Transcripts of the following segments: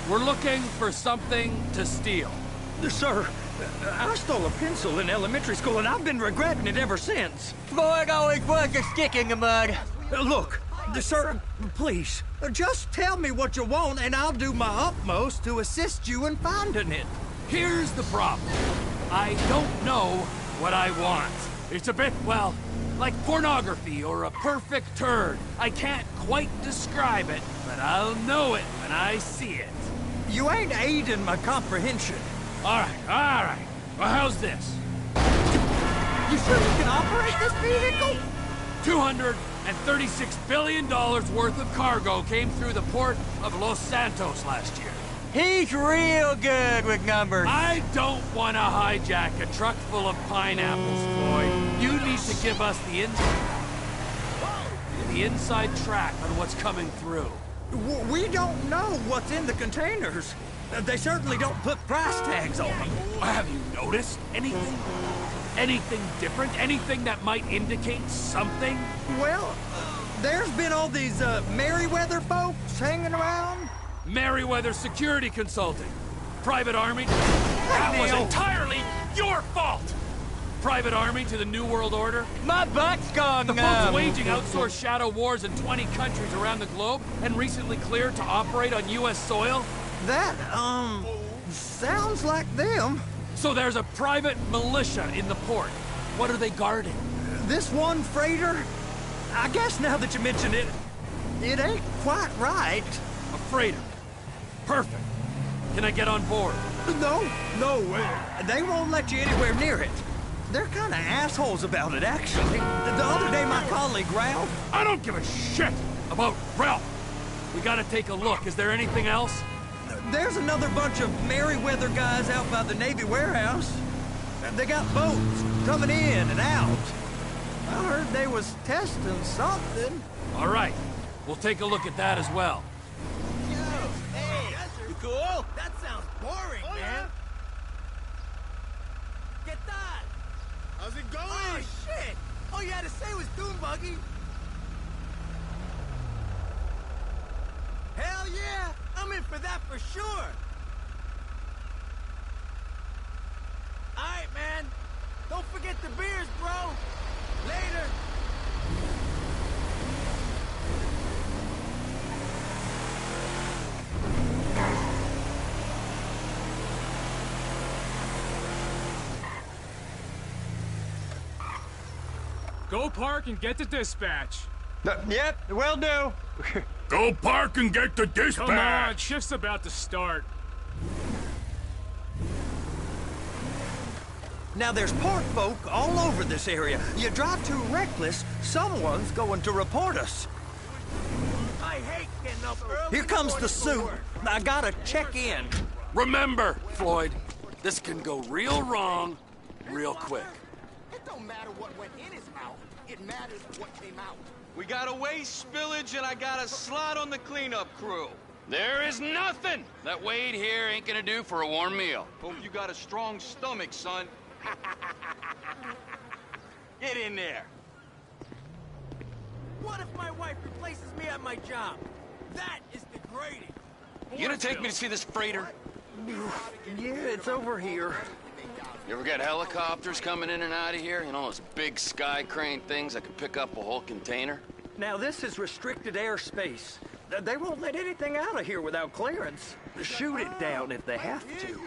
We're looking for something to steal. Sir, I stole a pencil in elementary school, and I've been regretting it ever since. Boy, always was a stick in the mud. Look, sir, please, just tell me what you want, and I'll do my utmost to assist you in finding it. Here's the problem. I don't know what I want. It's a bit, well, like pornography or a perfect turd. I can't quite describe it, but I'll know it when I see it. You ain't aiding my comprehension. All right. Well, how's this? You sure you can operate this vehicle? $236 billion worth of cargo came through the port of Los Santos last year. He's real good with numbers. I don't want to hijack a truck full of pineapples, Floyd. You need to give us the inside track on what's coming through. We don't know what's in the containers. They certainly don't put price tags on them. Have you noticed anything? Anything different? Anything that might indicate something? Well, there's been all these Merryweather folks hanging around. Merryweather Security Consulting. Private Army. That was entirely your fault! Private Army to the New World Order. My butt's gone The numb. folks waging outsourced shadow wars in 20 countries around the globe and recently cleared to operate on U.S. soil. That, sounds like them. So there's a private militia in the port. What are they guarding? This one freighter, I guess now that you mention it, it ain't quite right. A freighter. Perfect. Can I get on board? No, they won't let you anywhere near it. They're kind of assholes about it, actually. The other day, my colleague, Ralph... I don't give a shit about Ralph. We gotta take a look. Is there anything else? There's another bunch of Merryweather guys out by the Navy warehouse. They got boats coming in and out. I heard they was testing something. All right. We'll take a look at that as well. Yo, hey, you cool? That sounds boring, man. Get that. How's it going? Oh, shit. All you had to say was Doom Buggy. Hell yeah. I'm in for that for sure. All right, man. Don't forget the beers, bro. Later. Go park and get the dispatch. Yep, will do. Go park and get the dispatch! Come on, shift's about to start. Now, there's port folk all over this area. You drive too reckless, someone's going to report us. I hate getting up early. Here comes the going to suit. work. I gotta check in. Remember, Floyd, this can go real wrong real quick. It don't matter what went in his mouth. It matters what came out. We got a waste spillage and I got a slot on the cleanup crew. There is nothing that Wade here ain't gonna do for a warm meal. Hope you got a strong stomach, son. Get in there. What if my wife replaces me at my job? That is degrading. You gonna take me to see this freighter? Yeah, it's over here. You ever get helicopters coming in and out of here? You know, those big sky crane things that can pick up a whole container? Now, this is restricted airspace. They won't let anything out of here without clearance. Shoot it down if they have to.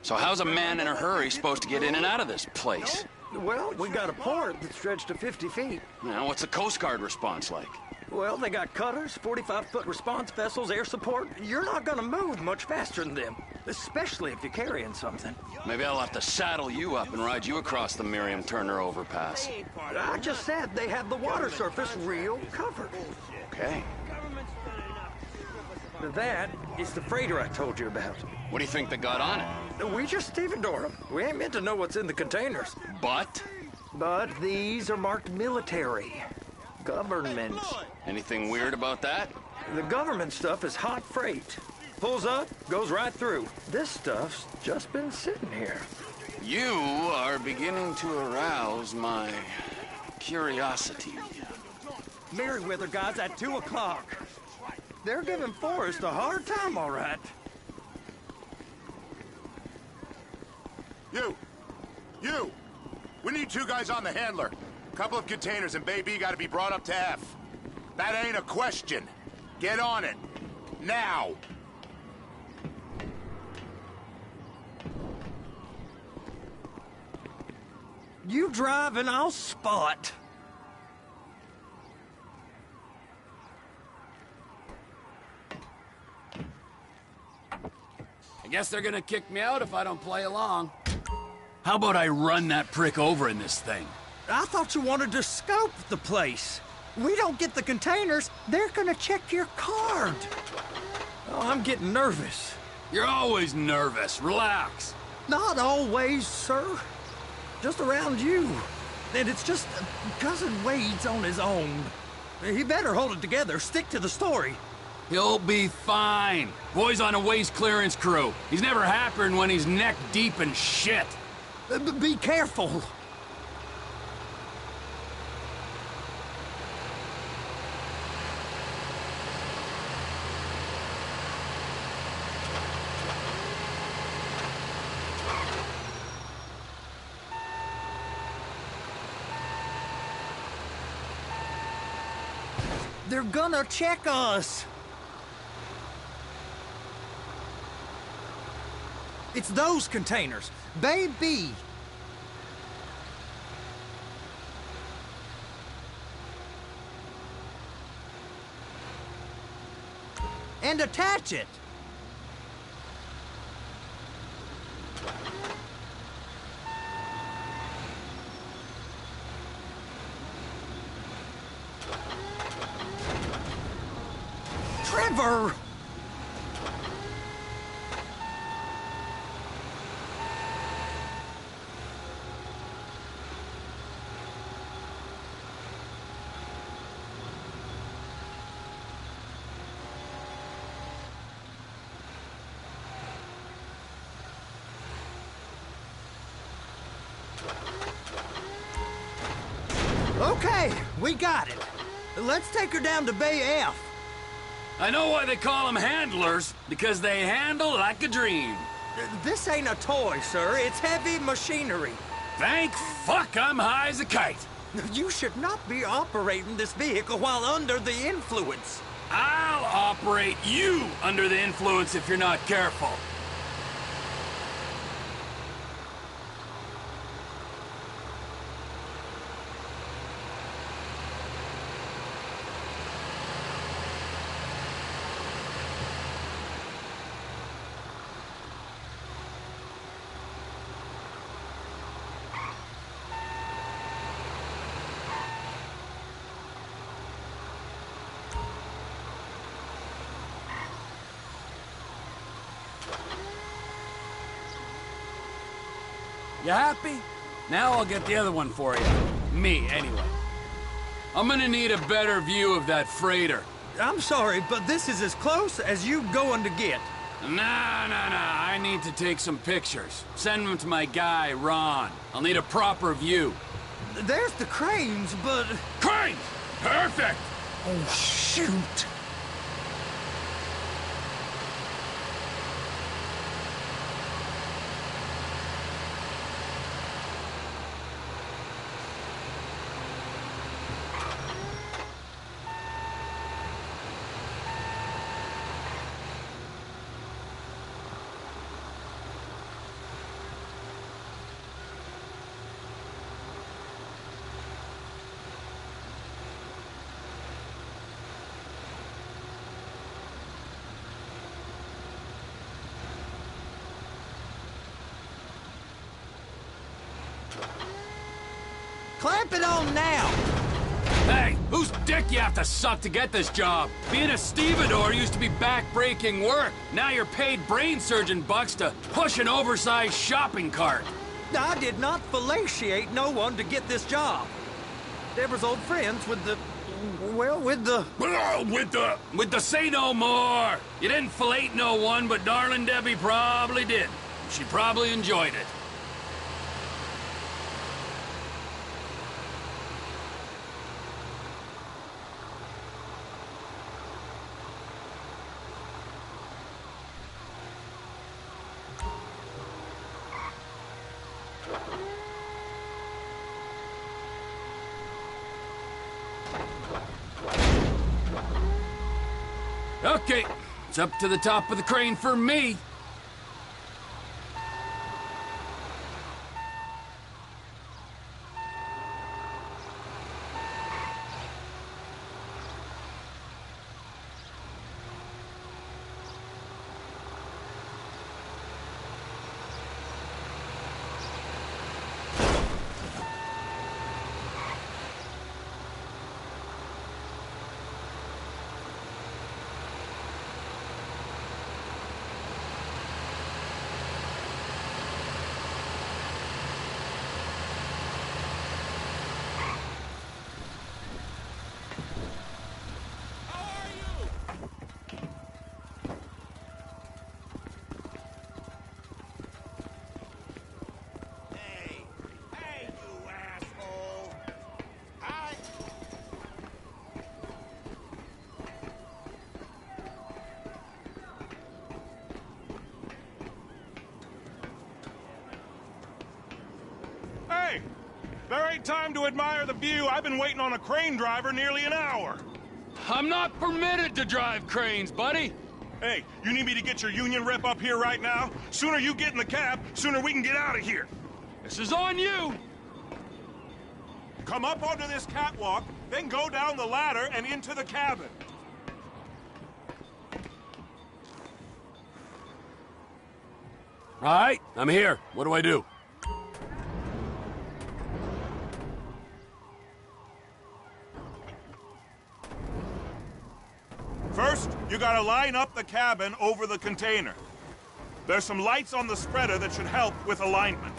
So how's a man in a hurry supposed to get in and out of this place? Well, we got a port that's stretched to 50 feet. You know, what's the Coast Guard response like? Well, they got cutters, 45-foot response vessels, air support. You're not gonna move much faster than them, especially if you're carrying something. Maybe I'll have to saddle you up and ride you across the Miriam Turner overpass. I just said they have the water surface real covered. Okay. That is the freighter I told you about. What do you think they got on it? We just stevedore them. We ain't meant to know what's in the containers. But? But these are marked military. Government. Anything weird about that? The government stuff is hot freight. Pulls up, goes right through. This stuff's just been sitting here. You are beginning to arouse my curiosity. Merryweather guys at 2 o'clock. They're giving Forrest a hard time, all right. You! We need 2 guys on the handler. Couple of containers and Baby gotta be brought up to F. That ain't a question. Get on it. Now! You drive and I'll spot. I guess they're gonna kick me out if I don't play along. How about I run that prick over in this thing? I thought you wanted to scope the place. We don't get the containers, they're gonna check your card. Oh, I'm getting nervous. You're always nervous. Relax. Not always, sir. Just around you. And it's just Cousin Wade's on his own. He better hold it together, stick to the story. He'll be fine. Boy's on a waste clearance crew. He's never happier than when he's neck deep in shit. Be careful. They're gonna check us. It's those containers. Baby. And attach it. Trevor! Okay, we got it. Let's take her down to Bay F. I know why they call them handlers, because they handle like a dream. This ain't a toy, sir. It's heavy machinery. Thank fuck I'm high as a kite. You should not be operating this vehicle while under the influence. I'll operate you under the influence if you're not careful. You happy? Now I'll get the other one for you. Me, anyway. I'm gonna need a better view of that freighter. I'm sorry, but this is as close as you going to get. Nah. I need to take some pictures. Send them to my guy, Ron. I'll need a proper view. There's the cranes, but... Cranes! Perfect! Oh, shoot! Clamp it on now! Hey, whose dick you have to suck to get this job? Being a stevedore used to be back-breaking work. Now you're paid brain surgeon bucks to push an oversized shopping cart. I did not fellatiate no one to get this job. Deborah's old friends with the... well, with the... With the say no more. You didn't fillet no one, but darling Debbie probably did. She probably enjoyed it. Okay, it's up to the top of the crane for me. Hey, you asshole! Hi. Hey! There ain't time to admire the view. I've been waiting on a crane driver nearly an hour. I'm not permitted to drive cranes, buddy. Hey, you need me to get your union rep up here right now? Sooner you get in the cab, sooner we can get out of here. This is on you. Come up onto this catwalk, then go down the ladder and into the cabin. All right, I'm here. What do I do? First, you gotta line up the cabin over the container. There's some lights on the spreader that should help with alignment.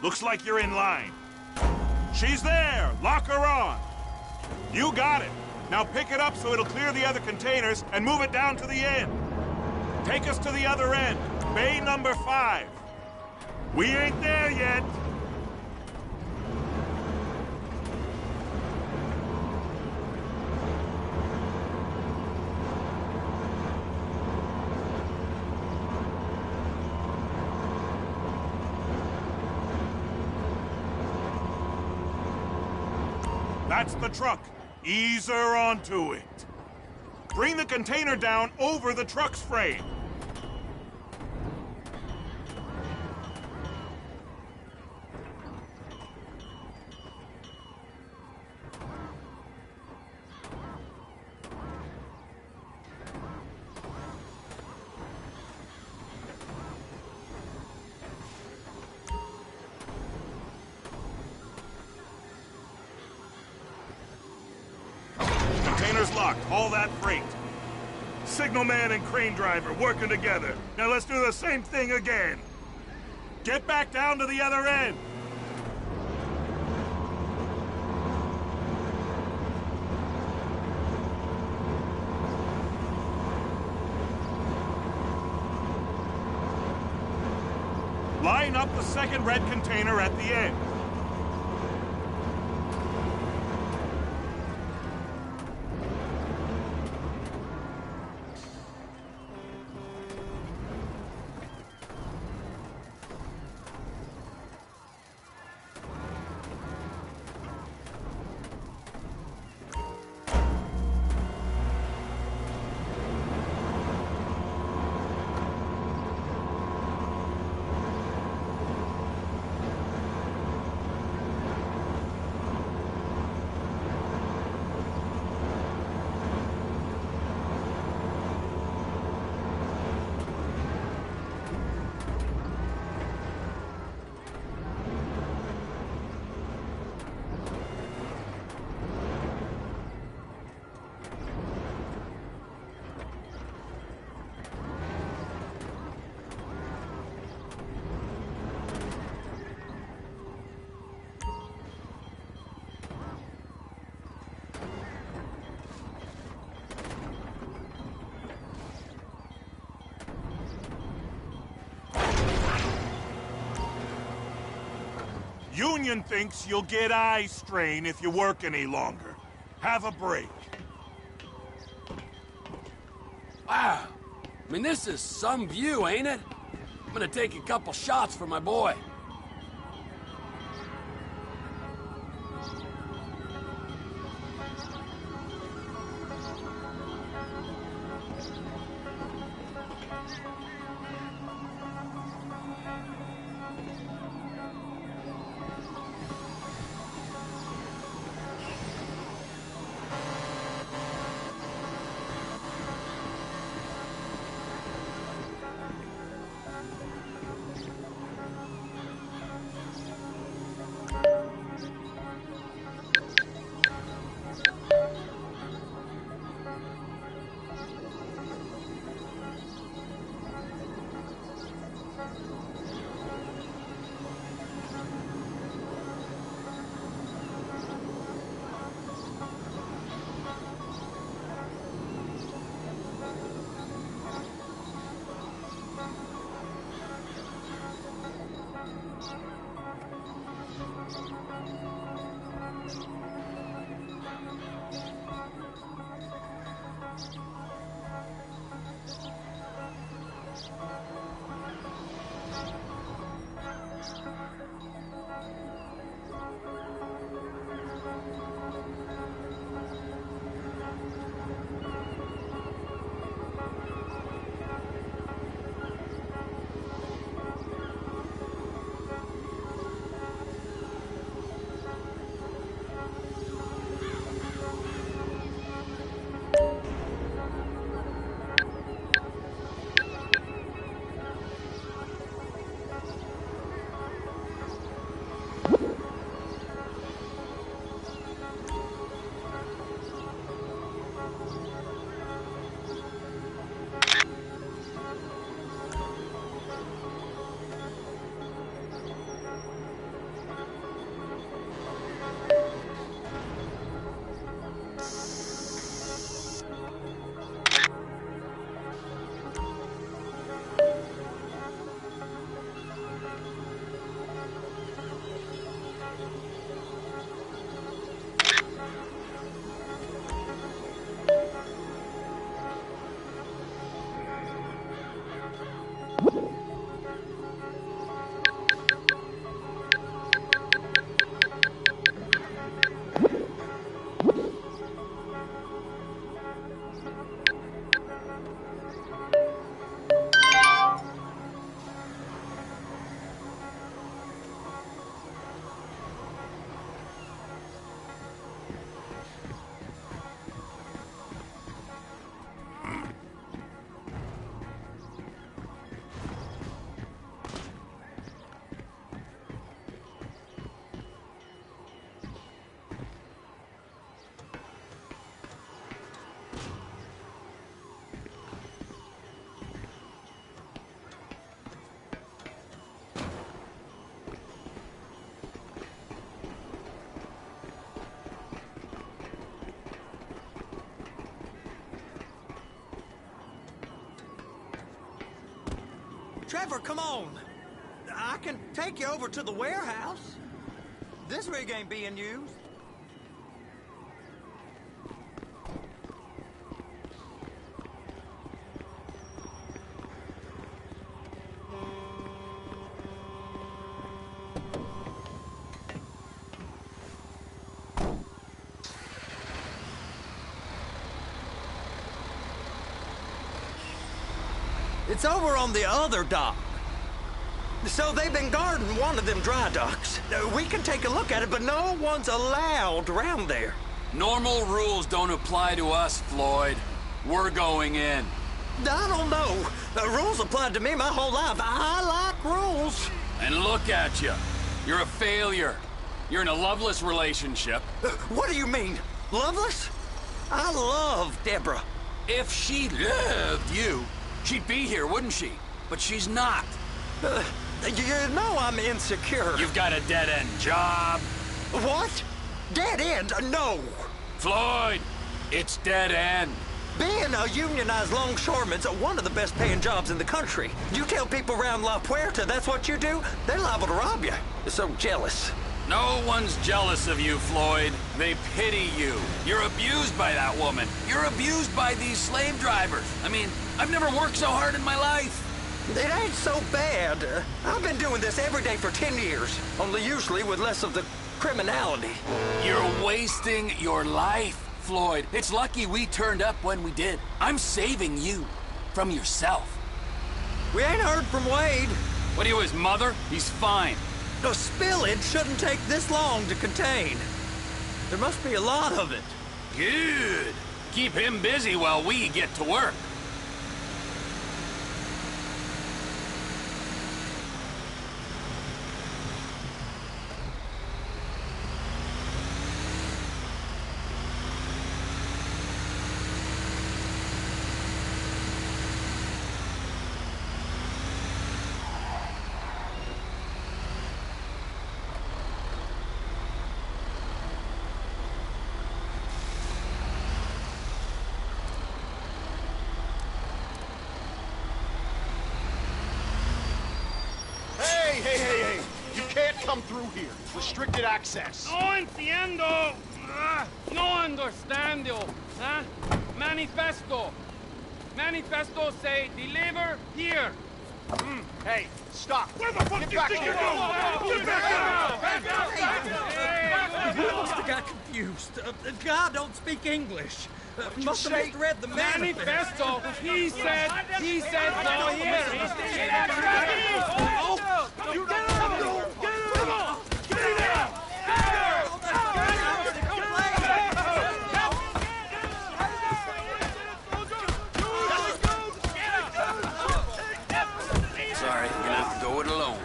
Looks like you're in line. She's there! Lock her on! You got it! Now pick it up so it'll clear the other containers and move it down to the end. Take us to the other end, bay number 5. We ain't there yet! That's the truck. Ease her onto it. Bring the container down over the truck's frame. Container's locked. Haul that freight. Signalman and crane driver working together. Now let's do the same thing again. Get back down to the other end. Line up the second red container at the end. Union thinks you'll get eye strain if you work any longer. Have a break. Wow. I mean, this is some view, ain't it? I'm gonna take a couple shots for my boy. Trevor, come on. I can take you over to the warehouse. This rig ain't being used. It's over on the other dock. So they've been guarding one of them dry docks. We can take a look at it, but no one's allowed around there. Normal rules don't apply to us, Floyd. We're going in. I don't know. The rules applied to me my whole life. I like rules. And look at you. You're a failure. You're in a loveless relationship. What do you mean? Loveless? I love Deborah. If she loved you, she'd be here, wouldn't she? But she's not. You know I'm insecure. You've got a dead-end job. What? Dead end? No. Floyd, it's dead end. Being a unionized longshoreman's one of the best paying jobs in the country. You tell people around La Puerta that's what you do, they're liable to rob you. They're so jealous. No one's jealous of you, Floyd. They pity you. You're abused by that woman. You're abused by these slave drivers. I mean, I've never worked so hard in my life. It ain't so bad. I've been doing this every day for 10 years, only usually with less of the criminality. You're wasting your life, Floyd. It's lucky we turned up when we did. I'm saving you from yourself. We ain't heard from Wade. What are you, his mother? He's fine. The spillage shouldn't take this long to contain. There must be a lot of it. Good. Keep him busy while we get to work. Hey! You can't come through here. Restricted access. No entiendo. No understand you. Huh? Manifesto. Manifesto say deliver here. Hey, stop. Where the fuck Get you back think here. you're going? Get back You must have got confused. God don't speak English. Must have misread the Manifesto. He said no here. You Sorry, you're gonna have to go it alone.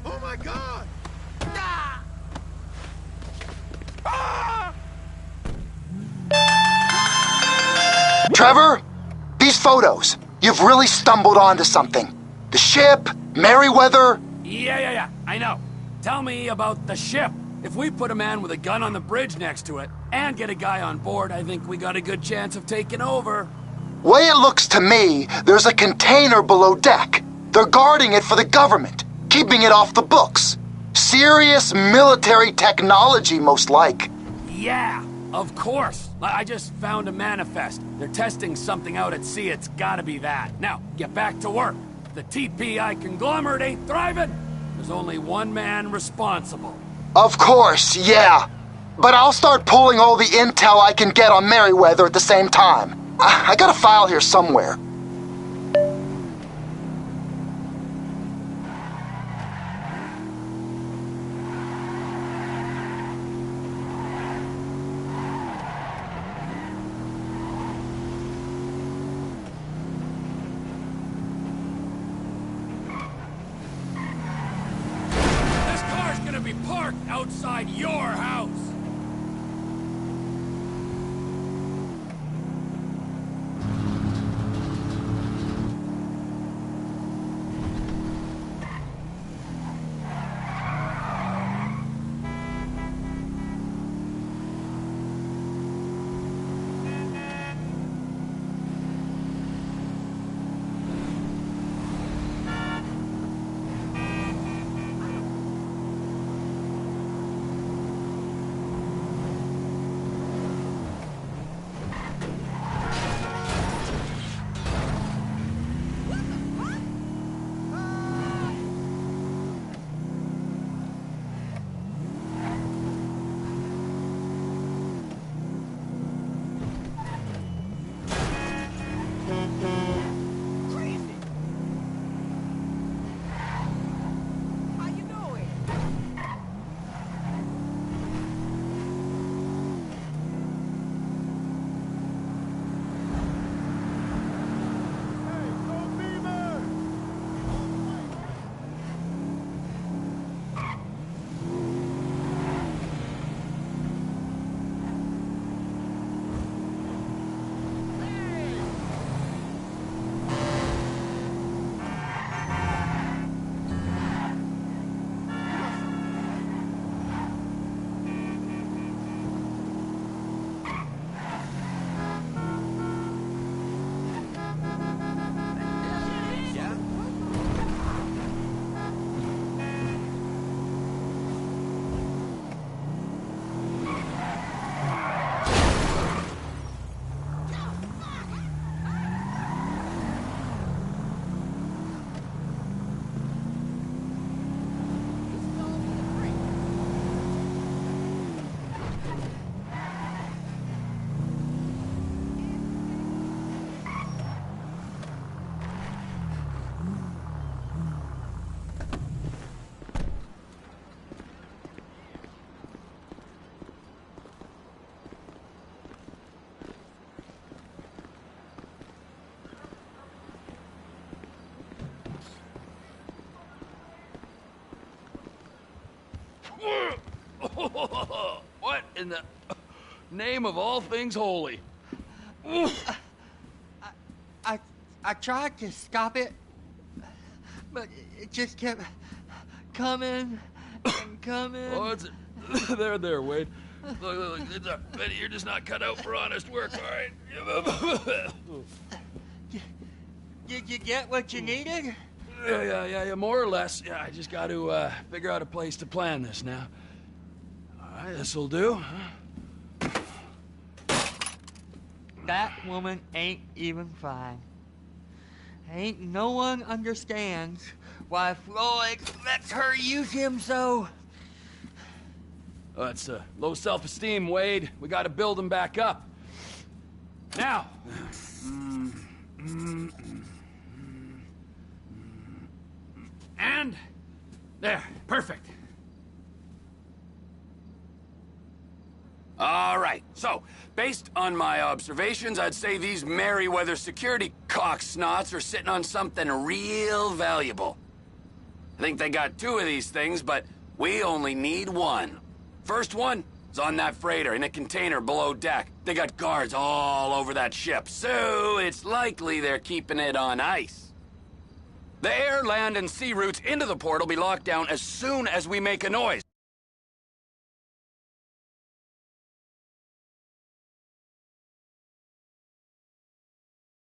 Oh my God! Trevor, these photos. You've really stumbled onto something. The ship, Merryweather. Yeah, I know. Tell me about the ship. If we put a man with a gun on the bridge next to it and get a guy on board, I think we got a good chance of taking over. Way it looks to me, there's a container below deck. They're guarding it for the government, keeping it off the books. Serious military technology, most like. Yeah, of course. I just found a manifest. They're testing something out at sea. It's gotta be that. Now, get back to work. The TPI conglomerate ain't thriving. There's only one man responsible. Of course, yeah. But I'll start pulling all the intel I can get on Merryweather at the same time. I got a file here somewhere. This car's gonna be parked outside What in the name of all things holy? I tried to stop it, but it just kept coming and coming. Oh, it's there, Wade. Look, you're just not cut out for honest work, all right? Did you get what you needed? Yeah, more or less. Yeah, I just got to figure out a place to plan this now. All right, this'll do. That woman ain't even fine. Ain't no one understands why Floyd lets her use him so. Oh, that's low self-esteem, Wade. We got to build him back up. Now. And there, perfect. All right, so, based on my observations, I'd say these Merryweather security cocksnots are sitting on something real valuable. I think they got 2 of these things, but we only need 1. First one is on that freighter in a container below deck. They got guards all over that ship, so it's likely they're keeping it on ice. The air, land, and sea routes into the port will be locked down as soon as we make a noise.